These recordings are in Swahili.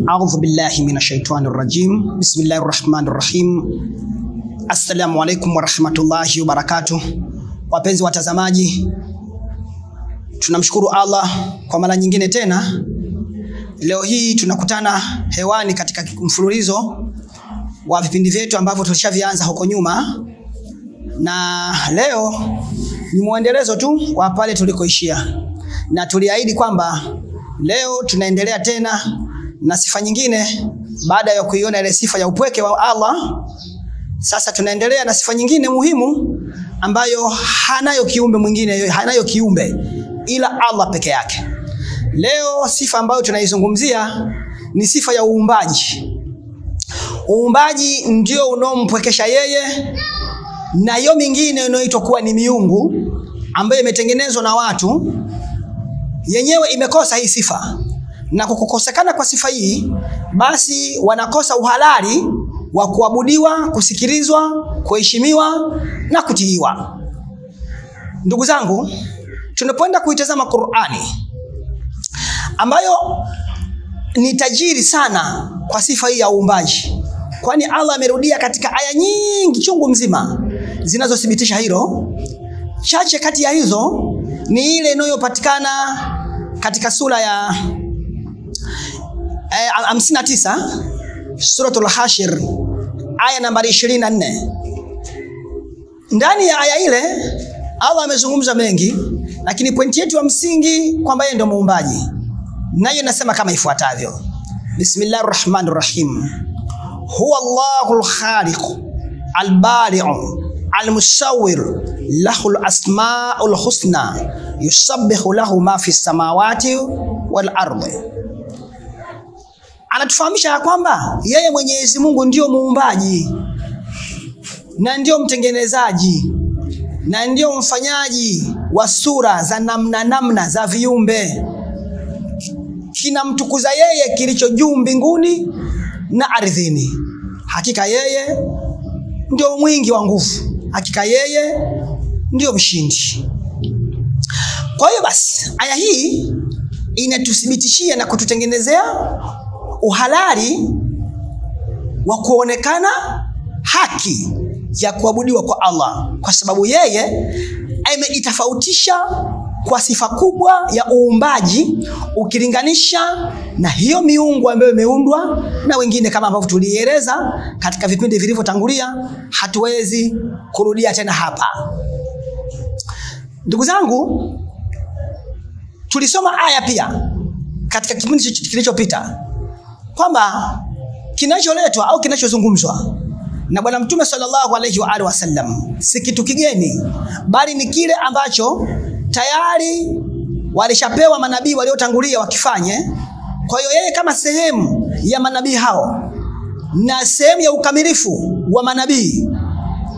A'udhu billahi minashaitani rrajim. Bismillahir rahmanir rahim. Assalamu alaikum warahmatullahi wabarakatuh. Wapenzi watazamaji, tunamshukuru Allah kwa mara nyingine tena. Leo hii tunakutana hewani katika mfululizo wa vipindi vyetu ambavyo tulishavianza huko nyuma, na leo ni muendelezo tu wa pale tulikoishia, na tuliahidi kwamba leo tunaendelea tena na sifa nyingine. Baada ya kuiona ile sifa ya upweke wa Allah, sasa tunaendelea na sifa nyingine muhimu ambayo hanayo kiumbe mwingine, hanayo kiumbe ila Allah peke yake. Leo sifa ambayo tunaizungumzia ni sifa ya uumbaji. Uumbaji ndio unompwekesha yeye, na hiyo mingine inaitwa kuwa ni miungu ambayo imetengenezwa na watu, yenyewe imekosa hii sifa. Na kukosekana kwa sifa hii, basi wanakosa uhalali wa kuabudiwa, kusikilizwa, kuheshimiwa na kutiiwa. Ndugu zangu, tunapoenda kuitazama Qur'ani ambayo ni tajiri sana kwa sifa hii ya uumbaji, kwani Allah amerudia katika aya nyingi chungu mzima zinazothibitisha hilo. Chache kati ya hizo ni ile inayopatikana katika sura ya 59, suratul Hashir, aya nambari 24. Ndani ya aya ile Allah amezungumza mengi, lakini pointi yetu ya msingi kwamba yeye ndio muumbaji, nayo inasema kama ifuatavyo: Bismillahir Rahmanir Rahim. Huwa Allahul Khaliq al-Bari'u al-Musawwir lahul asma'ul husna yusabbihu lahu ma fis samawati wal ardi. Anatufahamisha ya kwamba yeye Mwenyezi Mungu ndio muumbaji na ndio mtengenezaji na ndio mfanyaji wa sura za namna za viumbe. Kinamtukuza yeye kilicho juu mbinguni na ardhini. Hakika yeye ndio mwingi wa nguvu, hakika yeye ndio mshindi. Kwa hiyo basi aya hii inatuthibitishia na kututengenezea uhalali wa kuonekana haki ya kuabudiwa kwa Allah, kwa sababu yeye ameitofautisha kwa sifa kubwa ya uumbaji ukilinganisha na hiyo miungu ambayo imeundwa na wengine, kama ambavyo tulieleza katika vipindi vilivyotangulia. Hatuwezi kurudia tena hapa. Ndugu zangu, tulisoma aya pia katika kipindi kilichopita kwamba kinacholetwa au kinachozungumzwa na Bwana Mtume sallallahu alaihi wa alihi wasallam si kitu kigeni, bali ni kile ambacho tayari walishapewa manabii waliotangulia wakifanye. Kwa hiyo yeye kama sehemu ya manabii hao na sehemu ya ukamilifu wa manabii,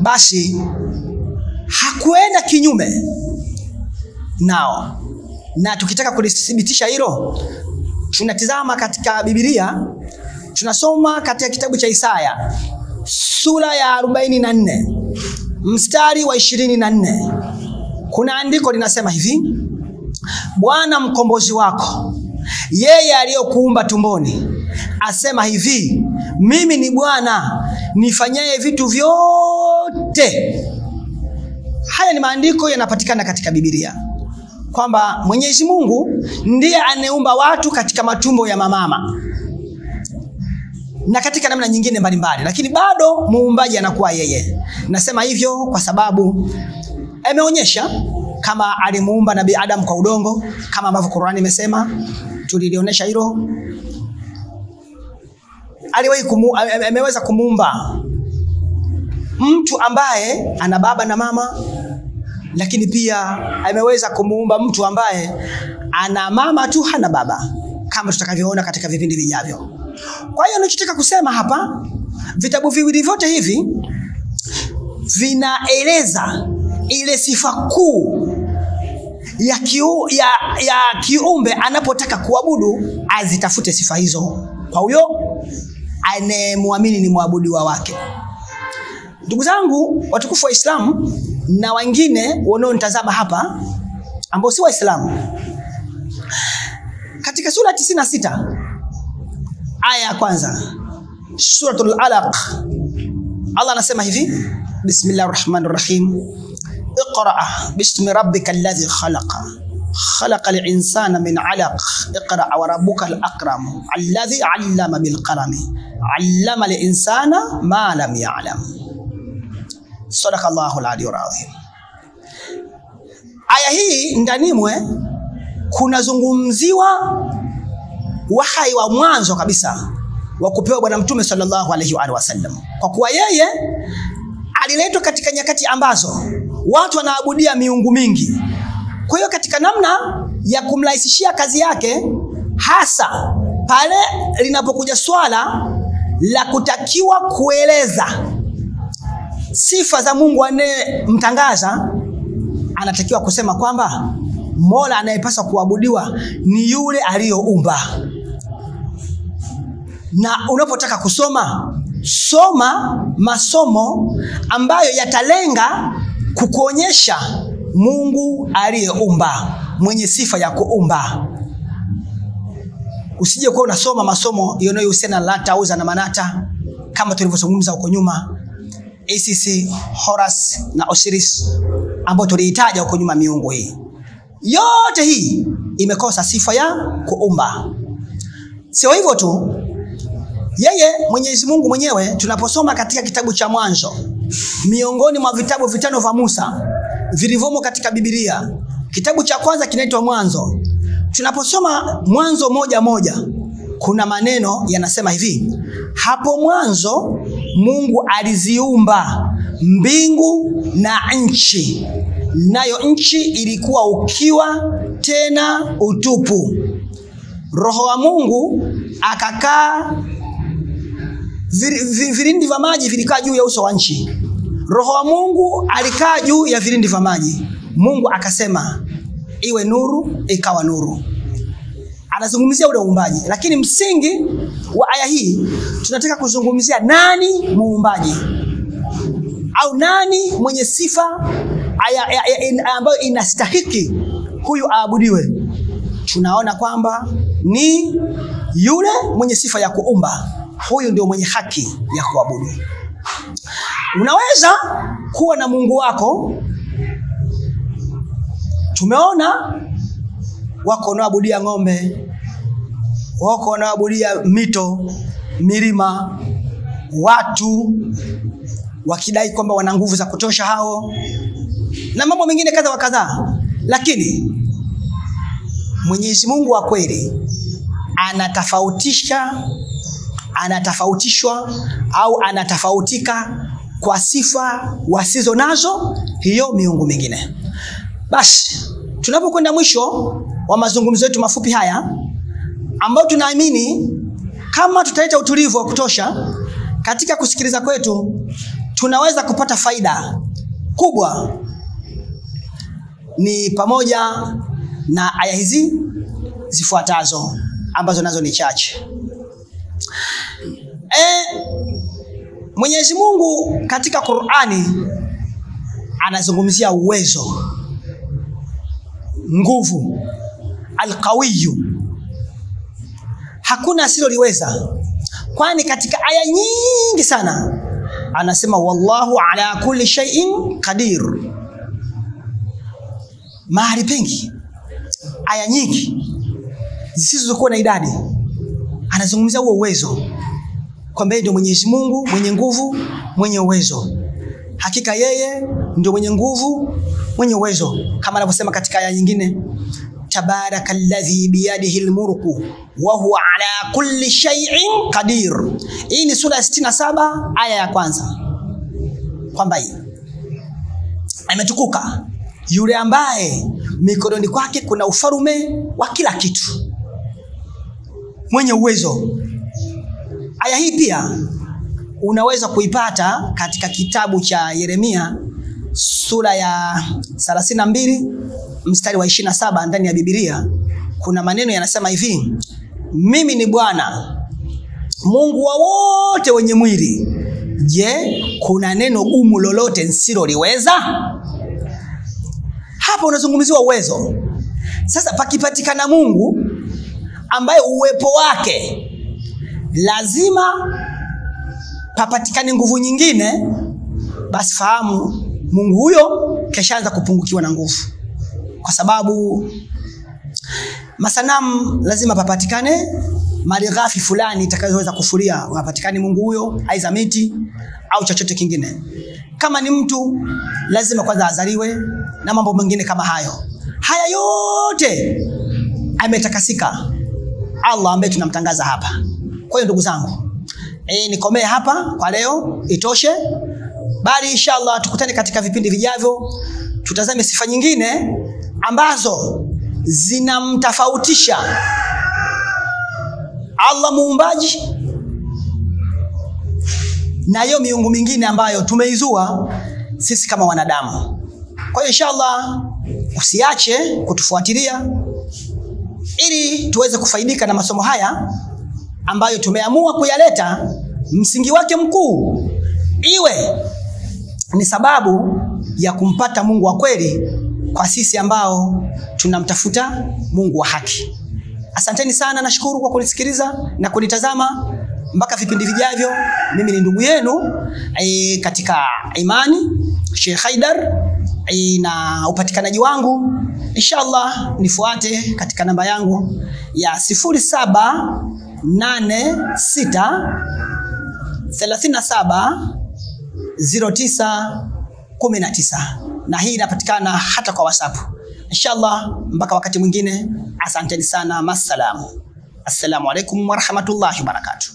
basi hakuenda kinyume nao. Na tukitaka kulithibitisha hilo, tunatizama katika Biblia, tunasoma katika kitabu cha Isaya sura ya 44 mstari wa 24. Kuna andiko linasema hivi: Bwana mkombozi wako, yeye aliyokuumba tumboni, asema hivi, mimi ni Bwana nifanyaye vitu vyote. Haya ni maandiko yanapatikana katika Biblia kwamba Mwenyezi Mungu ndiye aneumba watu katika matumbo ya mamama na katika namna nyingine mbalimbali, lakini bado muumbaji anakuwa yeye. Nasema hivyo kwa sababu ameonyesha kama alimuumba Nabii Adam kwa udongo, kama ambavyo Qur'ani imesema, tulilionyesha hilo. Ameweza kumuumba mtu ambaye ana baba na mama, lakini pia ameweza kumuumba mtu ambaye ana mama tu hana baba, kama tutakavyoona katika vipindi vijavyo. Kwa hiyo ninachotaka kusema hapa, vitabu viwili vyote hivi vinaeleza ile sifa kuu ya kiumbe anapotaka kuabudu, azitafute sifa hizo kwa huyo anayemwamini ni muabudiwa wake. Ndugu zangu watukufu wa Islam na wengine wanaonitazama hapa ambao si Waislamu, katika sura 96 aya ya kwanza suratul Alaq. Allah anasema hivi, Bismillahirrahmanirrahim, Iqra bismi rabbikal ladhi khalaqa khalaqal insana min 'alaq Iqra wa rabbukal akram alladhi 'allama bil qalami 'allama al insana ma lam ya'lam. Sadaqallahu al-aliyyul azim. Aya hii ndani kuna zungumziwa wahai wa mwanzo kabisa wa kupewa bwana mtume sallallahu alaihi wa sallam, kwa kuwa yeye aliletwa katika nyakati ambazo watu wanaabudia miungu mingi. Kwa hiyo katika namna ya kumrahisishia kazi yake, hasa pale linapokuja swala la kutakiwa kueleza sifa za Mungu anayemtangaza, anatakiwa kusema kwamba Mola anayepaswa kuabudiwa ni yule aliyoumba. Na unapotaka kusoma, soma masomo ambayo yatalenga kukuonyesha Mungu aliyeumba, mwenye sifa ya kuumba. Usije kwa unasoma masomo yanayohusiana na Lata, Uzza na Manata kama tulivyozungumza huko nyuma, ACC, Horus na Osiris ambao tulihitaji huko nyuma. Miungu hii yote hii imekosa sifa ya kuumba. Sio hivyo tu, yeye Mwenyezi Mungu mwenyewe tunaposoma katika kitabu cha Mwanzo, miongoni mwa vitabu vitano vya Musa vilivyomo katika Biblia, kitabu cha kwanza kinaitwa Mwanzo. Tunaposoma Mwanzo 1:1, kuna maneno yanasema hivi: hapo mwanzo Mungu aliziumba mbingu na nchi, nayo nchi ilikuwa ukiwa tena utupu. Roho wa Mungu akakaa, vilindi vya maji vilikaa juu ya uso wa nchi. Roho wa Mungu alikaa juu ya vilindi vya maji. Mungu akasema iwe nuru, ikawa nuru. Anazungumzia ule uumbaji, lakini msingi wa aya hii tunataka kuzungumzia nani muumbaji, au nani mwenye sifa ambayo inastahiki huyu aabudiwe. Tunaona kwamba ni yule mwenye sifa ya kuumba. Huyu ndio mwenye haki ya kuabudu. Unaweza kuwa na Mungu wako, tumeona wako wanaabudia ng'ombe, wako wanaabudia mito, milima, watu wakidai kwamba wana nguvu za kutosha hao, na mambo mengine kadha wa kadha. Lakini Mwenyezi Mungu wa kweli anatafautishwa au anatofautika kwa sifa wasizo nazo hiyo miungu mingine. Basi tunapokwenda mwisho wa mazungumzo yetu mafupi haya, ambao tunaamini kama tutaleta utulivu wa kutosha katika kusikiliza kwetu, tunaweza kupata faida kubwa, ni pamoja na aya hizi zifuatazo ambazo nazo ni chache. Mwenyezi Mungu katika Qur'ani anazungumzia uwezo, nguvu, al-Qawiyyu. Hakuna asiloliweza, kwani katika aya nyingi sana anasema wallahu ala kulli shay'in qadir. Mahali pengi, aya nyingi zisizokuwa na idadi, anazungumzia huo uwezo kwamba ndio Mwenyezi Mungu mwenye nguvu, mwenye uwezo. Hakika yeye ndio mwenye nguvu, mwenye uwezo, kama anavyosema katika aya nyingine, tabarakalladhi biyadihi almulku wa huwa ala kulli shay'in qadir. Hii ni sura 67 aya ya kwanza, kwamba ametukuka yule ambaye mikononi kwake kuna ufarume wa kila kitu, mwenye uwezo. Aya hii pia unaweza kuipata katika kitabu cha Yeremia sura ya 32 mstari wa 27 ndani ya Biblia. Kuna maneno yanasema hivi: mimi ni Bwana Mungu wa wote wenye mwili, je, kuna neno gumu lolote nsiloliweza? Hapa unazungumziwa uwezo. Sasa pakipatikana Mungu ambaye uwepo wake lazima papatikane nguvu nyingine, basi fahamu Mungu huyo keshaanza kupungukiwa na nguvu. Kwa sababu masanamu lazima papatikane malighafi fulani itakayoweza kufuria, papatikane Mungu huyo, aidha miti au chochote kingine. Kama ni mtu lazima kwanza azaliwe na mambo mengine kama hayo. Haya yote ametakasika Allah ambaye tunamtangaza hapa. Kwa hiyo ndugu zangu, nikomee hapa kwa leo, itoshe. Bali inshallah tukutane katika vipindi vijavyo, tutazame sifa nyingine ambazo zinamtofautisha Allah muumbaji na hiyo miungu mingine ambayo tumeizua sisi kama wanadamu. Kwa hiyo inshallah usiache kutufuatilia ili tuweze kufaidika na masomo haya ambayo tumeamua kuyaleta. Msingi wake mkuu iwe ni sababu ya kumpata Mungu wa kweli kwa sisi ambao tunamtafuta Mungu wa haki. Asanteni sana, nashukuru kwa kunisikiliza na kunitazama. Mpaka vipindi vijavyo, mimi ni ndugu yenu katika imani, Sheikh Haidar, na upatikanaji wangu inshallah nifuate katika namba yangu ya 0786370919, na hii inapatikana hata kwa WhatsApp. Inshallah mpaka wakati mwingine, asanteni sana, masalamu. Assalamu alaikum wa rahmatullahi wa barakatuh.